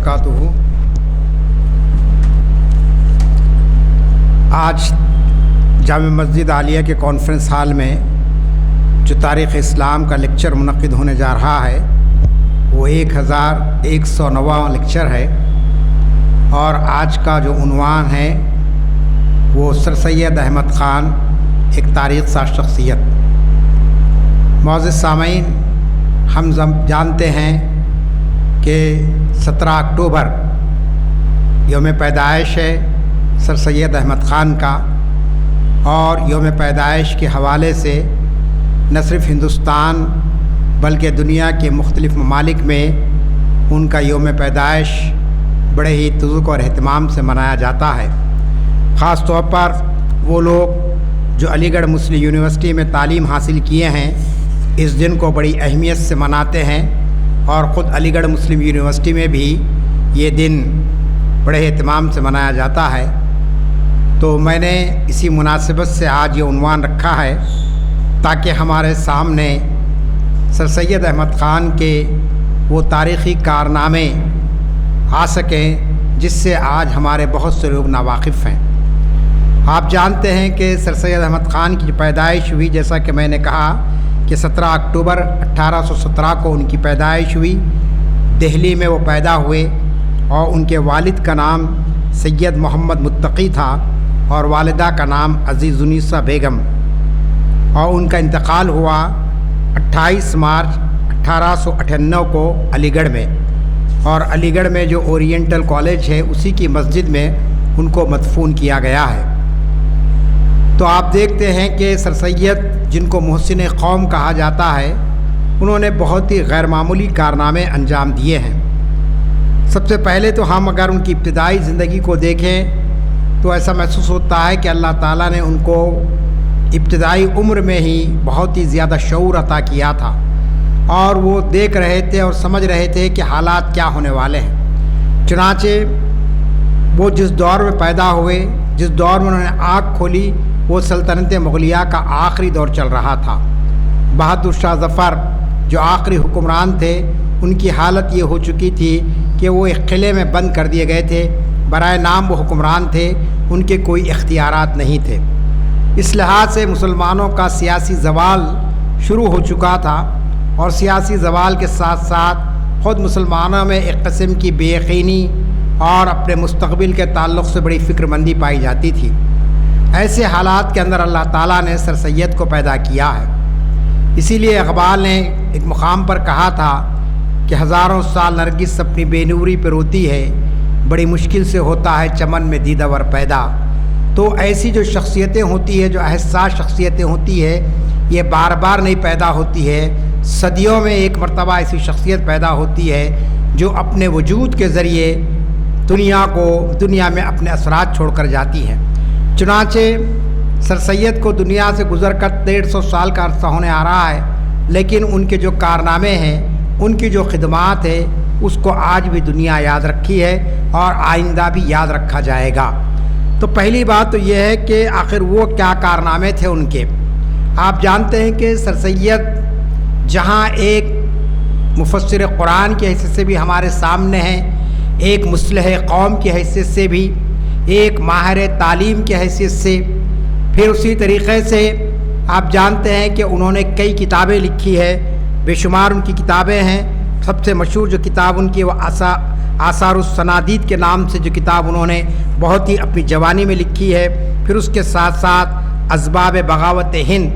وبرکاتہ۔ آج جامع مسجد عالیہ کے کانفرنس ہال میں جو تاریخ اسلام کا لیکچر منعقد ہونے جا رہا ہے وہ 1109واں لیکچر ہے، اور آج کا جو عنوان ہے وہ سر سید احمد خان ایک تاریخ ساز شخصیت۔ معزز سامعین، ہم جانتے ہیں کہ 17 اکتوبر یوم پیدائش ہے سر سید احمد خان کا، اور یوم پیدائش کے حوالے سے نہ صرف ہندوستان بلکہ دنیا کے مختلف ممالک میں ان کا یوم پیدائش بڑے ہی تذوق اور اہتمام سے منایا جاتا ہے۔ خاص طور پر وہ لوگ جو علی گڑھ مسلم یونیورسٹی میں تعلیم حاصل کیے ہیں اس دن کو بڑی اہمیت سے مناتے ہیں، اور خود علی گڑھ مسلم یونیورسٹی میں بھی یہ دن بڑے اہتمام سے منایا جاتا ہے۔ تو میں نے اسی مناسبت سے آج یہ عنوان رکھا ہے تاکہ ہمارے سامنے سر سید احمد خان کے وہ تاریخی کارنامے آ سکیں جس سے آج ہمارے بہت سے لوگ ناواقف ہیں۔ آپ جانتے ہیں کہ سر سید احمد خان کی جو پیدائش ہوئی، جیسا کہ میں نے کہا کہ 17 اکتوبر 1817 کو ان کی پیدائش ہوئی۔ دہلی میں وہ پیدا ہوئے، اور ان کے والد کا نام سید محمد متقی تھا اور والدہ کا نام عزیز النساء بیگم، اور ان کا انتقال ہوا 28 مارچ 1898 کو علی گڑھ میں، اور علی گڑھ میں جو اورینٹل کالج ہے اسی کی مسجد میں ان کو مدفون کیا گیا ہے۔ تو آپ دیکھتے ہیں کہ سر سید جن کو محسن قوم کہا جاتا ہے، انہوں نے بہت ہی غیر معمولی کارنامے انجام دیے ہیں۔ سب سے پہلے تو ہم اگر ان کی ابتدائی زندگی کو دیکھیں تو ایسا محسوس ہوتا ہے کہ اللہ تعالیٰ نے ان کو ابتدائی عمر میں ہی بہت ہی زیادہ شعور عطا کیا تھا، اور وہ دیکھ رہے تھے اور سمجھ رہے تھے کہ حالات کیا ہونے والے ہیں۔ چنانچہ وہ جس دور میں پیدا ہوئے، جس دور میں انہوں نے آنکھ کھولی، وہ سلطنت مغلیہ کا آخری دور چل رہا تھا۔ بہادر شاہ ظفر جو آخری حکمران تھے، ان کی حالت یہ ہو چکی تھی کہ وہ ایک قلعے میں بند کر دیے گئے تھے، برائے نام وہ حکمران تھے، ان کے کوئی اختیارات نہیں تھے۔ اس لحاظ سے مسلمانوں کا سیاسی زوال شروع ہو چکا تھا، اور سیاسی زوال کے ساتھ ساتھ خود مسلمانوں میں ایک قسم کی بے یقینی اور اپنے مستقبل کے تعلق سے بڑی فکر مندی پائی جاتی تھی۔ ایسے حالات کے اندر اللہ تعالیٰ نے سر سید کو پیدا کیا ہے۔ اسی لیے اقبال نے ایک مقام پر کہا تھا کہ ہزاروں سال نرگس اپنی بے نوری پہ روتی ہے، بڑی مشکل سے ہوتا ہے چمن میں دیدہ ور پیدا۔ تو ایسی جو شخصیتیں ہوتی ہے، جو حساس شخصیتیں ہوتی ہے، یہ بار بار نہیں پیدا ہوتی ہے، صدیوں میں ایک مرتبہ ایسی شخصیت پیدا ہوتی ہے جو اپنے وجود کے ذریعے دنیا میں اپنے اثرات چھوڑ کر جاتی ہے۔ چنانچہ سر سید کو دنیا سے گزر کر 150 سال کا عرصہ ہونے آ رہا ہے، لیکن ان کے جو کارنامے ہیں، ان کی جو خدمات ہے، اس کو آج بھی دنیا یاد رکھی ہے، اور آئندہ بھی یاد رکھا جائے گا۔ تو پہلی بات تو یہ ہے کہ آخر وہ کیا کارنامے تھے ان کے۔ آپ جانتے ہیں کہ سر سید جہاں ایک مفسر قرآن کی حیثیت سے بھی ہمارے سامنے ہیں، ایک مصلح قوم کی حیثیت سے بھی، ایک ماہر تعلیم کی حیثیت سے، پھر اسی طریقے سے آپ جانتے ہیں کہ انہوں نے کئی کتابیں لکھی ہے، بے شمار ان کی کتابیں ہیں۔ سب سے مشہور جو کتاب ان کی وہ آثار السنادید کے نام سے جو کتاب انہوں نے بہت ہی اپنی جوانی میں لکھی ہے۔ پھر اس کے ساتھ ساتھ اسباب بغاوت ہند،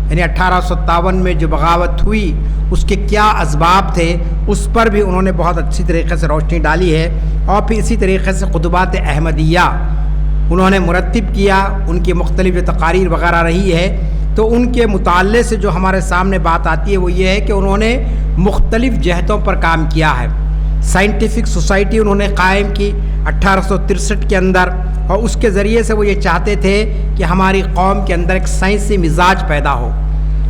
یعنی 1857 میں جو بغاوت ہوئی اس کے کیا اسباب تھے، اس پر بھی انہوں نے بہت اچھی طریقے سے روشنی ڈالی ہے۔ اور پھر اسی طریقے سے خطبات احمدیہ انہوں نے مرتب کیا، ان کی مختلف جو تقاریر وغیرہ رہی ہے۔ تو ان کے مطالعے سے جو ہمارے سامنے بات آتی ہے وہ یہ ہے کہ انہوں نے مختلف جہتوں پر کام کیا ہے۔ سائنٹیفک سوسائٹی انہوں نے قائم کی 1863 کے اندر، اور اس کے ذریعے سے وہ یہ چاہتے تھے کہ ہماری قوم کے اندر ایک سائنسی مزاج پیدا ہو۔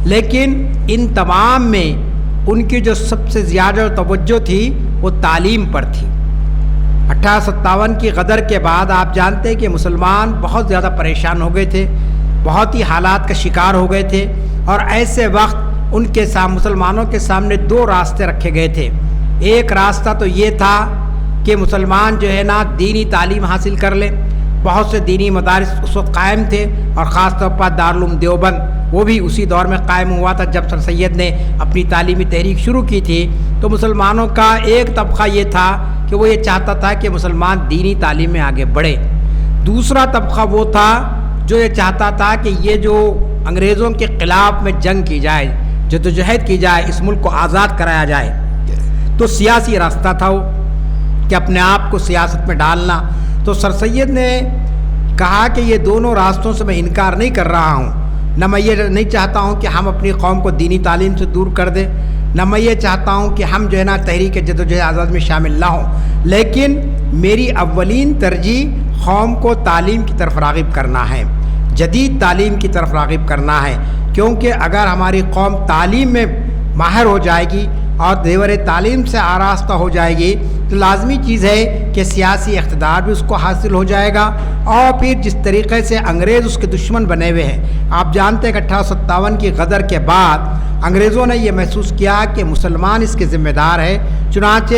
لیکن ان تمام میں ان کی جو سب سے زیادہ توجہ تھی وہ تعلیم پر تھی۔ 1857 کی غدر کے بعد آپ جانتے ہیں کہ مسلمان بہت زیادہ پریشان ہو گئے تھے، بہت ہی حالات کا شکار ہو گئے تھے، اور ایسے وقت ان کے مسلمانوں کے سامنے دو راستے رکھے گئے تھے۔ ایک راستہ تو یہ تھا کہ مسلمان جو ہے نا دینی تعلیم حاصل کر لیں۔ بہت سے دینی مدارس اس وقت قائم تھے، اور خاص طور پر دارالعلوم دیوبند وہ بھی اسی دور میں قائم ہوا تھا جب سر سید نے اپنی تعلیمی تحریک شروع کی تھی۔ تو مسلمانوں کا ایک طبقہ یہ تھا کہ وہ یہ چاہتا تھا کہ مسلمان دینی تعلیم میں آگے بڑھے۔ دوسرا طبقہ وہ تھا جو یہ چاہتا تھا کہ یہ جو انگریزوں کے خلاف میں جنگ کی جائے، جدوجہد کی جائے، اس ملک کو آزاد کرایا جائے۔ تو سیاسی راستہ تھا وہ کہ اپنے آپ کو سیاست میں ڈالنا۔ تو سر سید نے کہا کہ یہ دونوں راستوں سے میں انکار نہیں کر رہا ہوں، نہ میں یہ نہیں چاہتا ہوں کہ ہم اپنی قوم کو دینی تعلیم سے دور کر دیں، نہ میں یہ چاہتا ہوں کہ ہم جو ہے نا تحریک جدوجہد آزاد میں شامل نہ ہوں، لیکن میری اولین ترجیح قوم کو تعلیم کی طرف راغب کرنا ہے، جدید تعلیم کی طرف راغب کرنا ہے، کیونکہ اگر ہماری قوم تعلیم میں ماہر ہو جائے گی اور زیور تعلیم سے آراستہ ہو جائے گی تو لازمی چیز ہے کہ سیاسی اقتدار بھی اس کو حاصل ہو جائے گا۔ اور پھر جس طریقے سے انگریز اس کے دشمن بنے ہوئے ہیں، آپ جانتے ہیں کہ 1857 کی غدر کے بعد انگریزوں نے یہ محسوس کیا کہ مسلمان اس کے ذمہ دار ہے، چنانچہ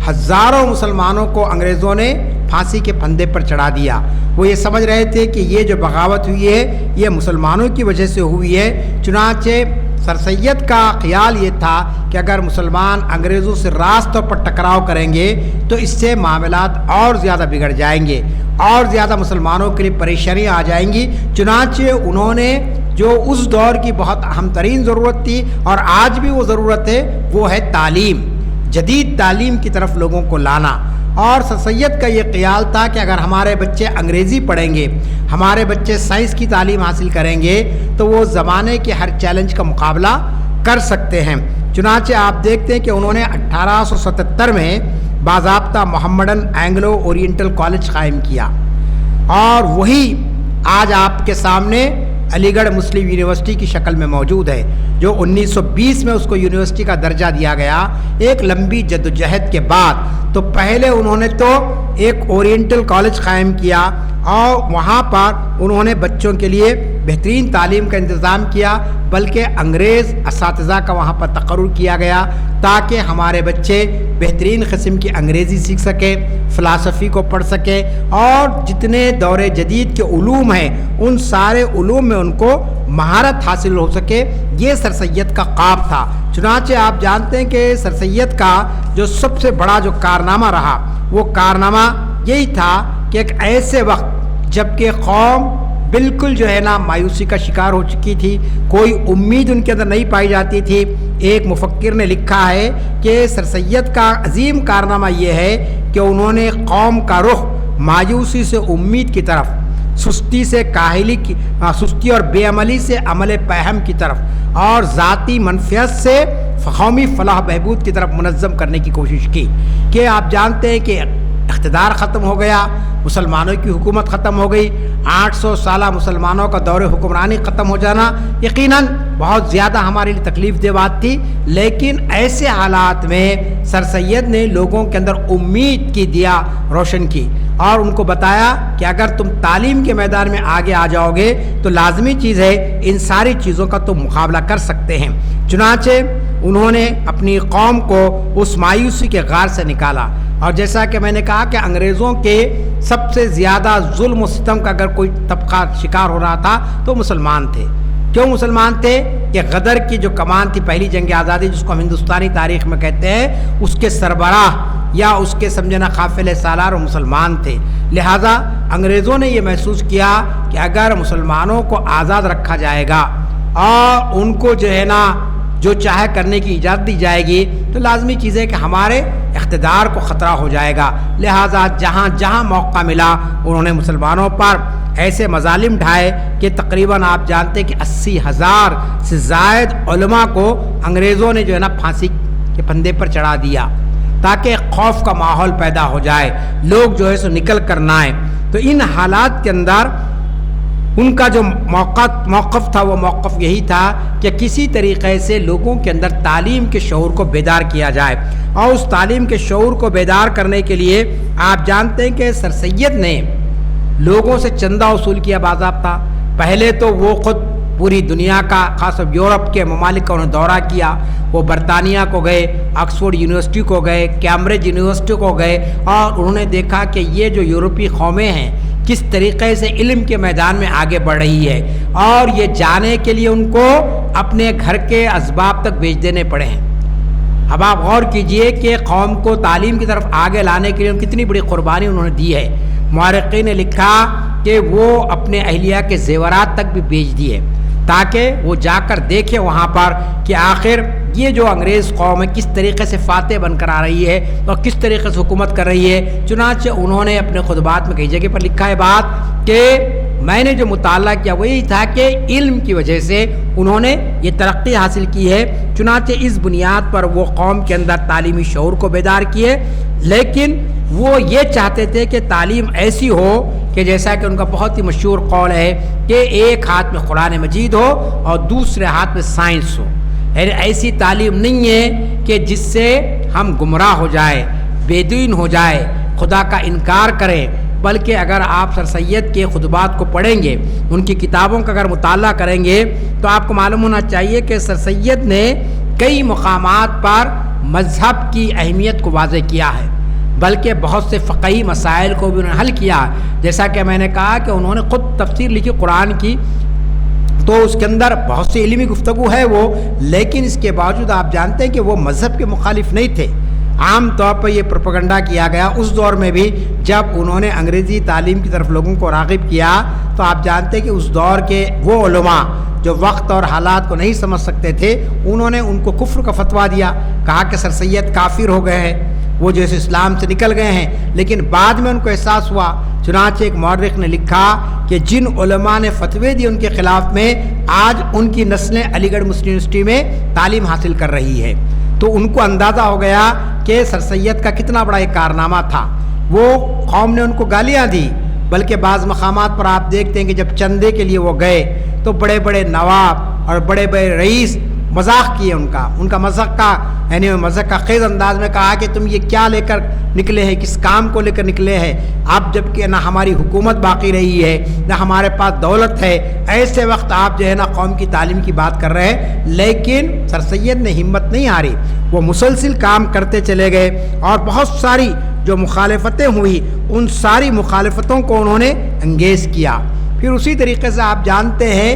ہزاروں مسلمانوں کو انگریزوں نے پھانسی کے پھندے پر چڑھا دیا۔ وہ یہ سمجھ رہے تھے کہ یہ جو بغاوت ہوئی ہے یہ مسلمانوں کی وجہ سے ہوئی ہے، چنانچہ سر سید کا خیال یہ تھا کہ اگر مسلمان انگریزوں سے راست طور پر ٹکراؤ کریں گے تو اس سے معاملات اور زیادہ بگڑ جائیں گے، اور زیادہ مسلمانوں کے لیے پریشانیاں آ جائیں گی۔ چنانچہ انہوں نے جو اس دور کی بہت اہم ترین ضرورت تھی اور آج بھی وہ ضرورت ہے، وہ ہے تعلیم، جدید تعلیم کی طرف لوگوں کو لانا۔ اور سر سید کا یہ خیال تھا کہ اگر ہمارے بچے انگریزی پڑھیں گے، ہمارے بچے سائنس کی تعلیم حاصل کریں گے تو وہ زمانے کے ہر چیلنج کا مقابلہ کر سکتے ہیں۔ چنانچہ آپ دیکھتے ہیں کہ انہوں نے 1877 میں باضابطہ محمڈن اینگلو اورینٹل کالج قائم کیا، اور وہی آج آپ کے سامنے علی گڑھ مسلم یونیورسٹی کی شکل میں موجود ہے، جو 1920 میں اس کو یونیورسٹی کا درجہ دیا گیا، ایک لمبی جدوجہد کے بعد۔ تو پہلے انہوں نے تو ایک اورینٹل کالج قائم کیا، اور وہاں پر انہوں نے بچوں کے لیے بہترین تعلیم کا انتظام کیا، بلکہ انگریز اساتذہ کا وہاں پر تقرر کیا گیا تاکہ ہمارے بچے بہترین قسم کی انگریزی سیکھ سکیں، فلسفی کو پڑھ سکیں، اور جتنے دور جدید کے علوم ہیں ان سارے علوم میں ان کو مہارت حاصل ہو سکے۔ یہ سر سید کا خواب تھا۔ چنانچہ آپ جانتے ہیں کہ سر سید کا جو سب سے بڑا جو کارنامہ رہا، وہ کارنامہ یہی تھا کہ ایک ایسے وقت جب کہ قوم بالکل جو ہے نا مایوسی کا شکار ہو چکی تھی، کوئی امید ان کے اندر نہیں پائی جاتی تھی، ایک مفکر نے لکھا ہے کہ سر سید کا عظیم کارنامہ یہ ہے کہ انہوں نے قوم کا رخ مایوسی سے امید کی طرف، سستی سے کاہلی کی، سستی اور بے عملی سے عمل پہم کی طرف، اور ذاتی منفعت سے قومی فلاح بہبود کی طرف منظم کرنے کی کوشش کی۔ کہ آپ جانتے ہیں کہ اقتدار ختم ہو گیا، مسلمانوں کی حکومت ختم ہو گئی، 800 سالہ مسلمانوں کا دور حکمرانی ختم ہو جانا یقیناً بہت زیادہ ہمارے لیے تکلیف دہ بات تھی، لیکن ایسے حالات میں سر سید نے لوگوں کے اندر امید کی دیا روشن کی، اور ان کو بتایا کہ اگر تم تعلیم کے میدان میں آگے آ جاؤ گے تو لازمی چیز ہے ان ساری چیزوں کا تم مقابلہ کر سکتے ہیں۔ چنانچہ انہوں نے اپنی قوم کو اس مایوسی کے غار سے نکالا، اور جیسا کہ میں نے کہا کہ انگریزوں کے سب سے زیادہ ظلم و ستم کا اگر کوئی طبقہ شکار ہو رہا تھا تو مسلمان تھے۔ کیوں مسلمان تھے؟ کہ غدر کی جو کمان تھی پہلی جنگ آزادی جس کو ہم ہندوستانی تاریخ میں کہتے ہیں، اس کے سربراہ یا اس کے سمجھنا قافلے سالار و مسلمان تھے۔ لہٰذا انگریزوں نے یہ محسوس کیا کہ اگر مسلمانوں کو آزاد رکھا جائے گا اور ان کو جو ہے نا جو چاہے کرنے کی اجازت دی جائے گی تو لازمی چیز ہے کہ ہمارے اقتدار کو خطرہ ہو جائے گا۔ لہٰذا جہاں جہاں موقع ملا انہوں نے مسلمانوں پر ایسے مظالم ڈھائے کہ تقریباً آپ جانتے کہ 80,000 سے زائد علماء کو انگریزوں نے جو ہے نا پھانسی کے پھندے پر چڑھا دیا تاکہ خوف کا ماحول پیدا ہو جائے، لوگ جو ہے سو نکل کر نہ آئیں۔ تو ان حالات کے اندر ان کا جو موقف تھا وہ موقف یہی تھا کہ کسی طریقے سے لوگوں کے اندر تعلیم کے شعور کو بیدار کیا جائے، اور اس تعلیم کے شعور کو بیدار کرنے کے لیے آپ جانتے ہیں کہ سر سید نے لوگوں سے چندہ وصول کیا باضابطہ۔ پہلے تو وہ خود پوری دنیا کا خاص طور یورپ کے ممالک کا انہوں نے دورہ کیا. وہ برطانیہ کو گئے، آکسفورڈ یونیورسٹی کو گئے، کیمبرج یونیورسٹی کو گئے، اور انہوں نے دیکھا کہ یہ جو یورپی قومیں ہیں کس طریقے سے علم کے میدان میں آگے بڑھ رہی ہے، اور یہ جانے کے لیے ان کو اپنے گھر کے اسباب تک بیچ دینے پڑے ہیں. اب آپ غور کیجئے کہ قوم کو تعلیم کی طرف آگے لانے کے لیے کتنی بڑی قربانی انہوں نے دی ہے. مورخین نے لکھا کہ وہ اپنے اہلیہ کے زیورات تک بھی بیچ دیے تاکہ وہ جا کر دیکھے وہاں پر کہ آخر یہ جو انگریز قوم ہے کس طریقے سے فاتح بن کر آ رہی ہے اور کس طریقے سے حکومت کر رہی ہے. چنانچہ انہوں نے اپنے خطبات میں کئی جگہ پر لکھا ہے بات کہ میں نے جو مطالعہ کیا وہ یہی تھا کہ علم کی وجہ سے انہوں نے یہ ترقی حاصل کی ہے. چنانچہ اس بنیاد پر وہ قوم کے اندر تعلیمی شعور کو بیدار کیے، لیکن وہ یہ چاہتے تھے کہ تعلیم ایسی ہو کہ جیسا کہ ان کا بہت ہی مشہور قول ہے کہ ایک ہاتھ میں قرآن مجید ہو اور دوسرے ہاتھ میں سائنس ہو. یعنی ایسی تعلیم نہیں ہے کہ جس سے ہم گمراہ ہو جائے، بے دین ہو جائے، خدا کا انکار کریں، بلکہ اگر آپ سر سید کے خطبات کو پڑھیں گے، ان کی کتابوں کا اگر مطالعہ کریں گے تو آپ کو معلوم ہونا چاہیے کہ سر سید نے کئی مقامات پر مذہب کی اہمیت کو واضح کیا ہے، بلکہ بہت سے فقہی مسائل کو بھی انہوں نے حل کیا. جیسا کہ میں نے کہا کہ انہوں نے خود تفسیر لکھی قرآن کی، تو اس کے اندر بہت سی علمی گفتگو ہے وہ، لیکن اس کے باوجود آپ جانتے ہیں کہ وہ مذہب کے مخالف نہیں تھے. عام طور پر یہ پروپیگنڈا کیا گیا اس دور میں بھی جب انہوں نے انگریزی تعلیم کی طرف لوگوں کو راغب کیا. تو آپ جانتے ہیں کہ اس دور کے وہ علماء جو وقت اور حالات کو نہیں سمجھ سکتے تھے، انہوں نے ان کو کفر کا فتویٰ دیا، کہا کہ سر سید کافر ہو گئے ہیں، وہ جو اسلام سے نکل گئے ہیں. لیکن بعد میں ان کو احساس ہوا. چنانچہ ایک مورخ نے لکھا کہ جن علماء نے فتوے دیے ان کے خلاف میں، آج ان کی نسلیں علی گڑھ مسلم یونیورسٹی میں تعلیم حاصل کر رہی ہے. تو ان کو اندازہ ہو گیا کہ سر سید کا کتنا بڑا ایک کارنامہ تھا. وہ قوم نے ان کو گالیاں دی، بلکہ بعض مقامات پر آپ دیکھتے ہیں کہ جب چندے کے لیے وہ گئے تو بڑے بڑے نواب اور بڑے بڑے رئیس مذاق کیے ان کا مذاق کا، یعنی مذاق کا خیز انداز میں کہا کہ تم یہ کیا لے کر نکلے ہیں، کس کام کو لے کر نکلے ہیں. اب جب کہ نہ ہماری حکومت باقی رہی ہے، نہ ہمارے پاس دولت ہے، ایسے وقت آپ جو ہے نا قوم کی تعلیم کی بات کر رہے ہیں. لیکن سر سید نے ہمت نہیں ہاری، وہ مسلسل کام کرتے چلے گئے، اور بہت ساری جو مخالفتیں ہوئی ان ساری مخالفتوں کو انہوں نے انگیز کیا. پھر اسی طریقے سے آپ جانتے ہیں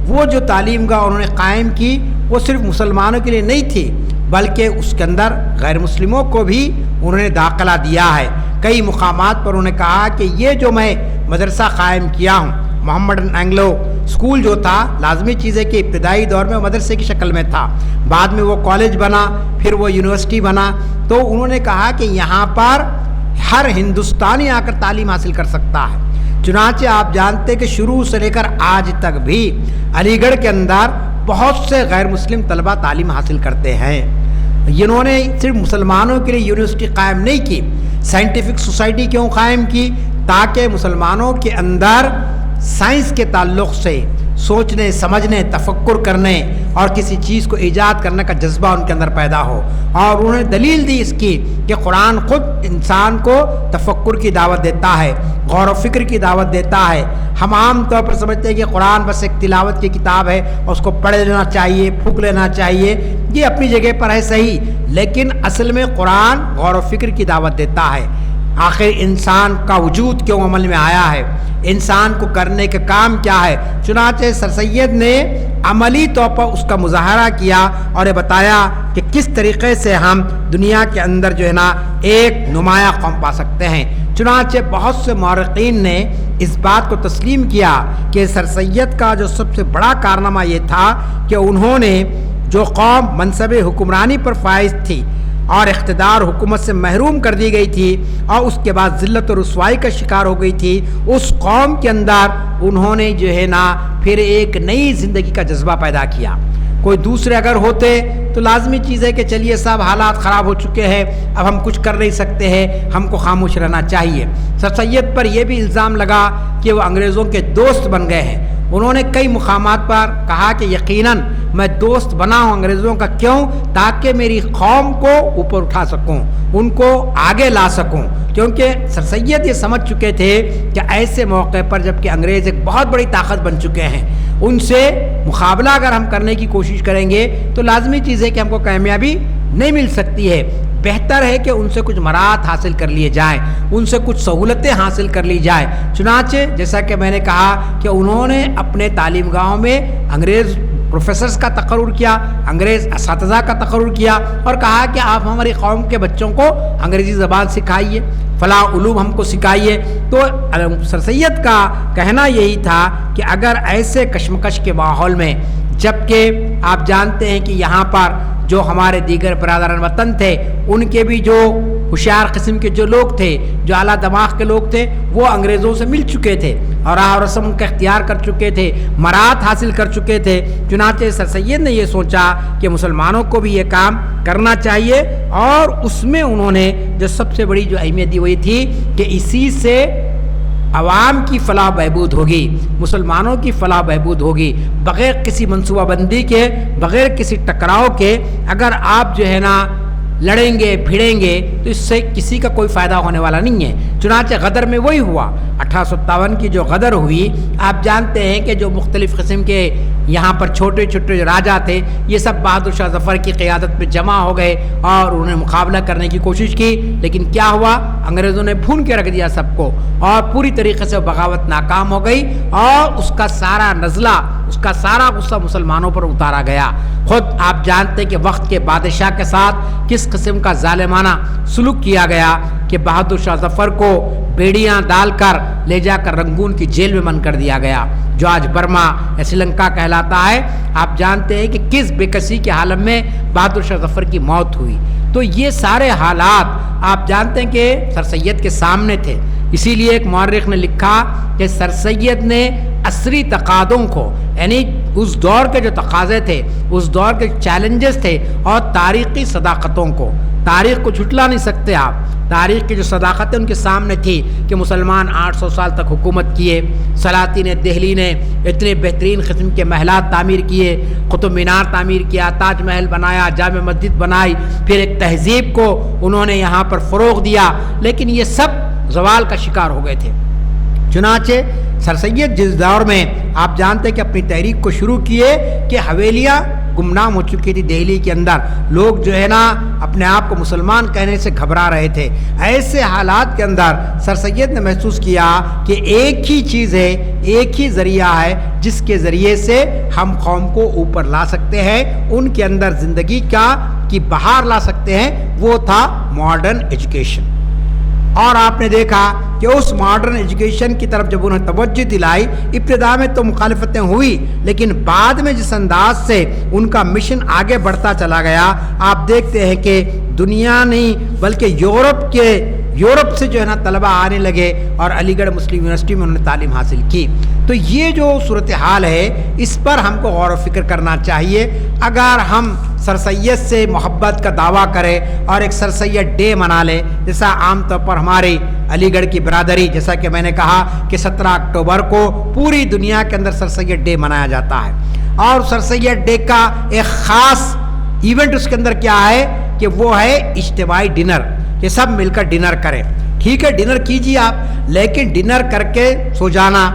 وہ جو تعلیم گاہ انہوں نے قائم کی وہ صرف مسلمانوں کے لیے نہیں تھی، بلکہ اس کے اندر غیر مسلموں کو بھی انہوں نے داخلہ دیا ہے. کئی مقامات پر انہوں نے کہا کہ یہ جو میں مدرسہ قائم کیا ہوں، محمد اینگلو اسکول جو تھا، لازمی چیز ہے کہ ابتدائی دور میں مدرسے کی شکل میں تھا، بعد میں وہ کالج بنا، پھر وہ یونیورسٹی بنا. تو انہوں نے کہا کہ یہاں پر ہر ہندوستانی آ کر تعلیم حاصل کر سکتا ہے. چنانچہ آپ جانتے کہ شروع سے لے کر آج تک بھی علی گڑھ کے اندر بہت سے غیر مسلم طلبہ تعلیم حاصل کرتے ہیں. انہوں نے صرف مسلمانوں کے لیے یونیورسٹی قائم نہیں کی، سائنٹیفک سوسائٹی کیوں قائم کی؟ تاکہ مسلمانوں کے اندر سائنس کے تعلق سے سوچنے، سمجھنے، تفکر کرنے اور کسی چیز کو ایجاد کرنے کا جذبہ ان کے اندر پیدا ہو. اور انہوں نے دلیل دی اس کی کہ قرآن خود انسان کو تفکر کی دعوت دیتا ہے، غور و فکر کی دعوت دیتا ہے. ہم عام طور پر سمجھتے ہیں کہ قرآن بس ایک تلاوت کی کتاب ہے، اس کو پڑھ لینا چاہیے، پھونک لینا چاہیے. یہ اپنی جگہ پر ہے صحیح، لیکن اصل میں قرآن غور و فکر کی دعوت دیتا ہے. آخر انسان کا وجود کیوں عمل میں آیا ہے، انسان کو کرنے کا کام کیا ہے. چنانچہ سر سید نے عملی طور پر اس کا مظاہرہ کیا اور یہ بتایا کہ کس طریقے سے ہم دنیا کے اندر جو ہے نا ایک نمایاں قوم پا سکتے ہیں. چنانچہ بہت سے مورخین نے اس بات کو تسلیم کیا کہ سر سید کا جو سب سے بڑا کارنامہ یہ تھا کہ انہوں نے جو قوم منصب حکمرانی پر فائز تھی اور اقتدار حکومت سے محروم کر دی گئی تھی اور اس کے بعد ذلت و رسوائی کا شکار ہو گئی تھی، اس قوم کے اندر انہوں نے جو ہے نا پھر ایک نئی زندگی کا جذبہ پیدا کیا. کوئی دوسرے اگر ہوتے تو لازمی چیز ہے کہ چلیے صاحب حالات خراب ہو چکے ہیں، اب ہم کچھ کر نہیں سکتے ہیں، ہم کو خاموش رہنا چاہیے. سر سید پر یہ بھی الزام لگا کہ وہ انگریزوں کے دوست بن گئے ہیں. انہوں نے کئی مقامات پر کہا کہ یقیناً میں دوست بنا ہوں انگریزوں کا، کیوں؟ تاکہ میری قوم کو اوپر اٹھا سکوں، ان کو آگے لا سکوں. کیونکہ سر سید یہ سمجھ چکے تھے کہ ایسے موقع پر جب کہ انگریز ایک بہت بڑی طاقت بن چکے ہیں ان سے مقابلہ اگر ہم کرنے کی کوشش کریں گے تو لازمی چیز ہے کہ ہم کو کامیابی نہیں مل سکتی ہے. بہتر ہے کہ ان سے کچھ مراحت حاصل کر لیے جائیں, ان سے کچھ سہولتیں حاصل کر لی جائیں. چنانچہ جیسا کہ میں نے کہا کہ انہوں نے اپنے تعلیم گاہوں میں انگریز پروفیسرز کا تقرر کیا, انگریز اساتذہ کا تقرر کیا اور کہا کہ آپ ہماری قوم کے بچوں کو انگریزی زبان سکھائیے, فلاں علوم ہم کو سکھائیے. تو سر سید کا کہنا یہی تھا کہ اگر ایسے کشمکش کے ماحول میں, جبکہ آپ جانتے ہیں کہ یہاں پر جو ہمارے دیگر برادران وطن تھے ان کے بھی جو ہوشیار قسم کے جو لوگ تھے, جو اعلیٰ دماغ کے لوگ تھے, وہ انگریزوں سے مل چکے تھے اور راہ و رسم کا اختیار کر چکے تھے, مراحت حاصل کر چکے تھے. چنانچہ سر سید نے یہ سوچا کہ مسلمانوں کو بھی یہ کام کرنا چاہیے, اور اس میں انہوں نے جو سب سے بڑی جو اہمیت دی وہ یہ تھی کہ اسی سے عوام کی فلاح بہبود ہوگی, مسلمانوں کی فلاح بہبود ہوگی. بغیر کسی منصوبہ بندی کے, بغیر کسی ٹکراؤ کے اگر آپ جو ہے نا لڑیں گے بھیڑیں گے تو اس سے کسی کا کوئی فائدہ ہونے والا نہیں ہے. چنانچہ غدر میں وہی ہوا. 1857 کی جو غدر ہوئی, آپ جانتے ہیں کہ جو مختلف قسم کے یہاں پر چھوٹے چھوٹے جو راجا تھے یہ سب بہادر شاہ ظفر کی قیادت میں جمع ہو گئے اور انہوں نے مقابلہ کرنے کی کوشش کی, لیکن کیا ہوا, انگریزوں نے بھون کے رکھ دیا سب کو اور پوری طریقے سے بغاوت ناکام ہو گئی اور اس کا سارا نزلہ, اس کا سارا غصہ مسلمانوں پر اتارا گیا. خود آپ جانتے کہ وقت کے بادشاہ کے ساتھ کس قسم کا ظالمانہ سلوک کیا گیا کہ بہادر شاہ ظفر کو بیڑیاں ڈال کر لے جا کر رنگون کی جیل میں بند کر دیا گیا, جو آج برما یا سری لنکا کہلاتا ہے. آپ جانتے ہیں کہ کس بے کسی کے عالم میں بہادر شاہ ظفر کی موت ہوئی. تو یہ سارے حالات آپ جانتے ہیں کہ سر سید کے سامنے تھے. اسی لیے ایک مورخ نے لکھا کہ سر سید نے عصری تقاضوں کو, یعنی اس دور کے جو تقاضے تھے, اس دور کے چیلنجز تھے اور تاریخی صداقتوں کو, تاریخ کو جھٹلا نہیں سکتے آپ, تاریخ کی جو صداقتیں ان کے سامنے تھی کہ مسلمان 800 سال تک حکومت کیے, سلاطین دہلی نے اتنے بہترین قسم کے محلات تعمیر کیے, قطب مینار تعمیر کیا, تاج محل بنایا, جامع مسجد بنائی, پھر ایک تہذیب کو انہوں نے یہاں پر فروغ دیا, لیکن یہ سب زوال کا شکار ہو گئے تھے. چنانچہ سر سید جس دور میں آپ جانتے کہ اپنی تحریک کو شروع کیے کہ حویلیاں گمنام ہو چکی تھی دہلی کے اندر, لوگ جو ہے نا اپنے آپ کو مسلمان کہنے سے گھبرا رہے تھے. ایسے حالات کے اندر سر سید نے محسوس کیا کہ ایک ہی چیز ہے, ایک ہی ذریعہ ہے جس کے ذریعے سے ہم قوم کو اوپر لا سکتے ہیں, ان کے اندر زندگی کی بہار لا سکتے ہیں, وہ تھا ماڈرن ایجوکیشن. اور آپ نے دیکھا کہ اس ماڈرن ایجوکیشن کی طرف جب انہیں توجہ دلائی, ابتدا میں تو مخالفتیں ہوئی, لیکن بعد میں جس انداز سے ان کا مشن آگے بڑھتا چلا گیا, آپ دیکھتے ہیں کہ دنیا نہیں بلکہ یورپ سے جو ہے نا طلبہ آنے لگے اور علی گڑھ مسلم یونیورسٹی میں انہوں نے تعلیم حاصل کی. تو یہ جو صورتحال ہے اس پر ہم کو غور و فکر کرنا چاہیے. اگر ہم سر سید سے محبت کا دعویٰ کریں اور ایک سر سید ڈے منا لیں, جیسا عام طور پر ہماری علی گڑھ کی برادری, جیسا کہ میں نے کہا کہ 17 اکتوبر کو پوری دنیا کے اندر سر سید ڈے منایا جاتا ہے, اور سر سید ڈے کا ایک خاص ایونٹ اس کے اندر کیا ہے کہ وہ ہے اجتماعی ڈنر, کہ سب مل کر ڈنر کریں. ٹھیک ہے ڈنر کیجیے آپ, لیکن ڈنر کر کے سو جانا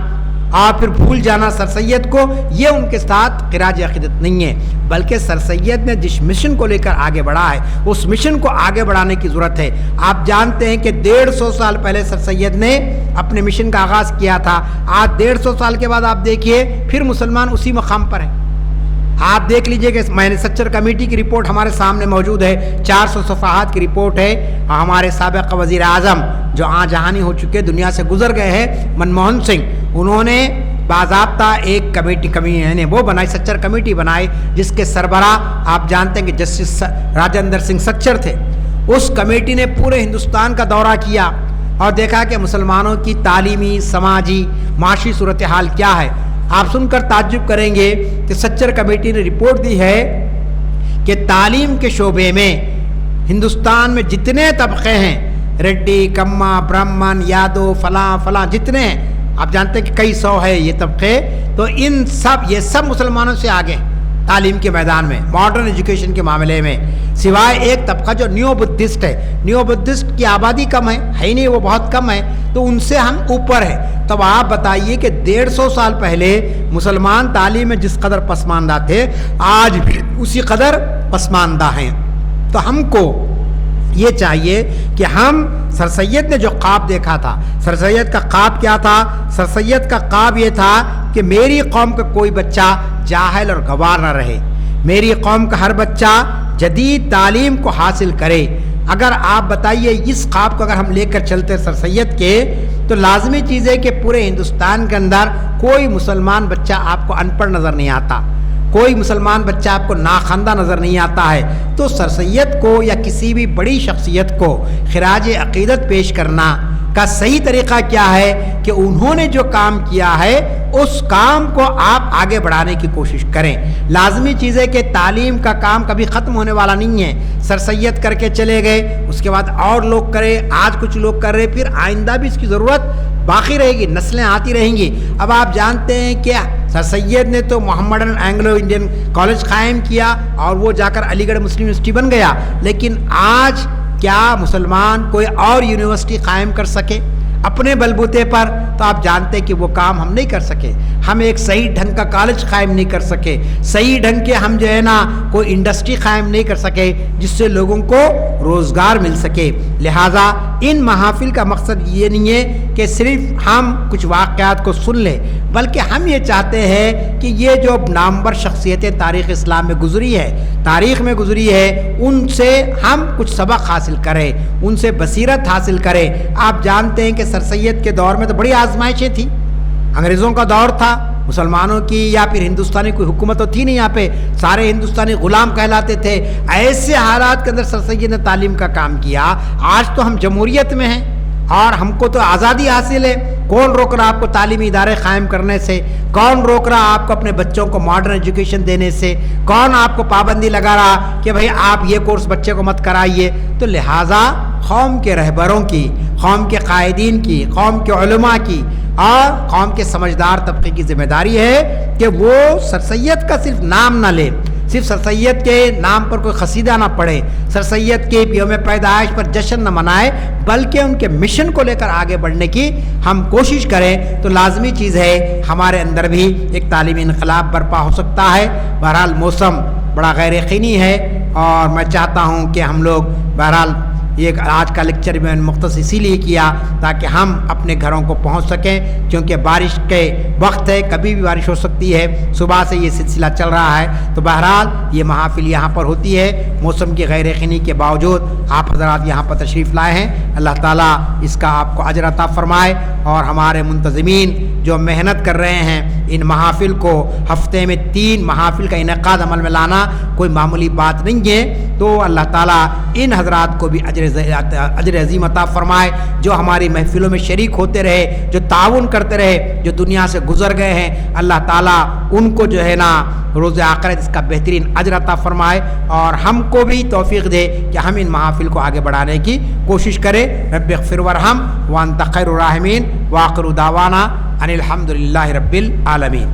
اور پھر بھول جانا سر سید کو, یہ ان کے ساتھ خراج عقیدت نہیں ہے, بلکہ سر سید نے جس مشن کو لے کر آگے بڑھا ہے اس مشن کو آگے بڑھانے کی ضرورت ہے. آپ جانتے ہیں کہ 150 سال پہلے سر سید نے اپنے مشن کا آغاز کیا تھا, آج 150 سال کے بعد آپ دیکھیے پھر مسلمان اسی مقام پر ہیں. آپ دیکھ لیجئے کہ مینوفیکچر کمیٹی کی رپورٹ ہمارے سامنے موجود ہے, 400 صفحات کی رپورٹ ہے. ہمارے سابق وزیر اعظم جو جہانی ہو چکے, دنیا سے گزر گئے ہیں, منموہن سنگھ, انہوں نے باضابطہ ایک کمیٹی وہ بنائی, سچر کمیٹی بنائی, جس کے سربراہ آپ جانتے ہیں کہ جسٹس راجندر سنگھ سچر تھے. اس کمیٹی نے پورے ہندوستان کا دورہ کیا اور دیکھا کہ مسلمانوں کی تعلیمی, سماجی, معاشی صورتحال کیا ہے. آپ سن کر تعجب کریں گے کہ سچر کمیٹی نے رپورٹ دی ہے کہ تعلیم کے شعبے میں ہندوستان میں جتنے طبقے ہیں, ریڈی, کما, برہمن, یادو, فلاں جتنے ہیں, آپ جانتے ہیں کہ کئی سو ہے یہ طبقے, تو یہ سب مسلمانوں سے آگے ہیں. تعلیم کے میدان میں، ماڈرن ایجوکیشن کے معاملے میں، سوائے ایک طبقہ جو نیو بدھسٹ ہے۔ نیو بدھسٹ کی آبادی کم ہے ہی نہیں، وہ بہت کم ہے، تو ان سے ہم اوپر ہیں۔ تب آپ بتائیے کہ 150 سال پہلے مسلمان تعلیم میں جس قدر پسماندہ تھے، آج بھی اسی قدر پسماندہ ہیں۔ تو ہم کو یہ چاہیے کہ ہم سر سید نے جو خواب دیکھا تھا، سر سید کا خواب کیا تھا؟ سر سید کا خواب یہ تھا کہ میری قوم کا کوئی بچہ جاہل اور گوار نہ رہے، میری قوم کا ہر بچہ جدید تعلیم کو حاصل کرے۔ اگر آپ بتائیے اس خواب کو اگر ہم لے کر چلتے سر سید کے، تو لازمی چیز ہے کہ پورے ہندوستان کے اندر کوئی مسلمان بچہ آپ کو ان پڑھ نظر نہیں آتا، کوئی مسلمان بچہ آپ کو ناخواندہ نظر نہیں آتا ہے۔ تو سر سید کو یا کسی بھی بڑی شخصیت کو خراج عقیدت پیش کرنا کا صحیح طریقہ کیا ہے کہ انہوں نے جو کام کیا ہے اس کام کو آپ آگے بڑھانے کی کوشش کریں۔ لازمی چیز ہے کہ تعلیم کا کام کبھی ختم ہونے والا نہیں ہے۔ سر سید کر کے چلے گئے، اس کے بعد اور لوگ کرے، آج کچھ لوگ کر رہے، پھر آئندہ بھی اس کی ضرورت باقی رہے گی، نسلیں آتی رہیں گی۔ اب آپ جانتے ہیں کہ سر سید نے تو محمڈن اینگلو انڈین کالج قائم کیا اور وہ جا کر علی گڑھ مسلم یونیورسٹی بن گیا، لیکن آج کیا مسلمان کوئی اور یونیورسٹی قائم کر سکے اپنے بلبوتے پر؟ تو آپ جانتے ہیں کہ وہ کام ہم نہیں کر سکے۔ ہم ایک صحیح ڈھنگ کا کالج قائم نہیں کر سکے، صحیح ڈھنگ کے ہم جو ہے نا کوئی انڈسٹری قائم نہیں کر سکے جس سے لوگوں کو روزگار مل سکے۔ لہٰذا ان محافل کا مقصد یہ نہیں ہے کہ صرف ہم کچھ واقعات کو سن لیں، بلکہ ہم یہ چاہتے ہیں کہ یہ جو نامور شخصیتیں تاریخ اسلام میں گزری ہے، تاریخ میں گزری ہے، ان سے ہم کچھ سبق حاصل کریں، ان سے بصیرت حاصل کریں۔ آپ جانتے ہیں کہ سر سید کے دور میں تو بڑی آزمائشیں تھیں، انگریزوں کا دور تھا، مسلمانوں کی یا پھر ہندوستانی کوئی حکومت تو تھی نہیں، یہاں پہ سارے ہندوستانی غلام کہلاتے تھے۔ ایسے حالات کے اندر سر سید نے تعلیم کا کام کیا۔ آج تو ہم جمہوریت میں ہیں اور ہم کو تو آزادی حاصل ہے، کون روک رہا آپ کو تعلیمی ادارے قائم کرنے سے؟ کون روک رہا آپ کو اپنے بچوں کو ماڈرن ایجوکیشن دینے سے؟ کون آپ کو پابندی لگا رہا کہ بھئی آپ یہ کورس بچے کو مت کرائیے؟ تو لہٰذا قوم کے رہبروں کی، قوم کے قائدین کی، قوم کے علماء کی اور قوم کے سمجھدار طبقے کی ذمہ داری ہے کہ وہ سر سید کا صرف نام نہ لے، صرف سر سید کے نام پر کوئی قصیدہ نہ پڑھے، سر سید کے یوم پیدائش پر جشن نہ منائے، بلکہ ان کے مشن کو لے کر آگے بڑھنے کی ہم کوشش کریں۔ تو لازمی چیز ہے ہمارے اندر بھی ایک تعلیمی انقلاب برپا ہو سکتا ہے۔ بہرحال موسم بڑا غیر یقینی ہے اور میں چاہتا ہوں کہ ہم لوگ بہرحال یہ آج کا لیکچر میں مختصر اسی لیے کیا تاکہ ہم اپنے گھروں کو پہنچ سکیں، کیونکہ بارش کے وقت ہے، کبھی بھی بارش ہو سکتی ہے، صبح سے یہ سلسلہ چل رہا ہے۔ تو بہرحال یہ محافل یہاں پر ہوتی ہے، موسم کی غیر یقینی کے باوجود آپ حضرات یہاں پر تشریف لائے ہیں۔ اللہ تعالیٰ اس کا آپ کو اجر عطا فرمائے، اور ہمارے منتظمین جو محنت کر رہے ہیں ان محافل کو ہفتے میں 3 محافل کا انعقاد عمل میں لانا کوئی معمولی بات نہیں ہے۔ تو اللہ تعالیٰ ان حضرات کو بھی اجر عظیم عطا فرمائے، جو ہماری محفلوں میں شریک ہوتے رہے، جو تعاون کرتے رہے، جو دنیا سے گزر گئے ہیں، اللہ تعالیٰ ان کو جو ہے نا روز آخرت اس کا بہترین اجر عطا فرمائے، اور ہم کو بھی توفیق دے کہ ہم ان محافل کو آگے بڑھانے کی کوشش کریں۔ رب اغفر وارحم وانت خیر الراحمین، وآخر دعوانا ان الحمد للہ رب العالمین۔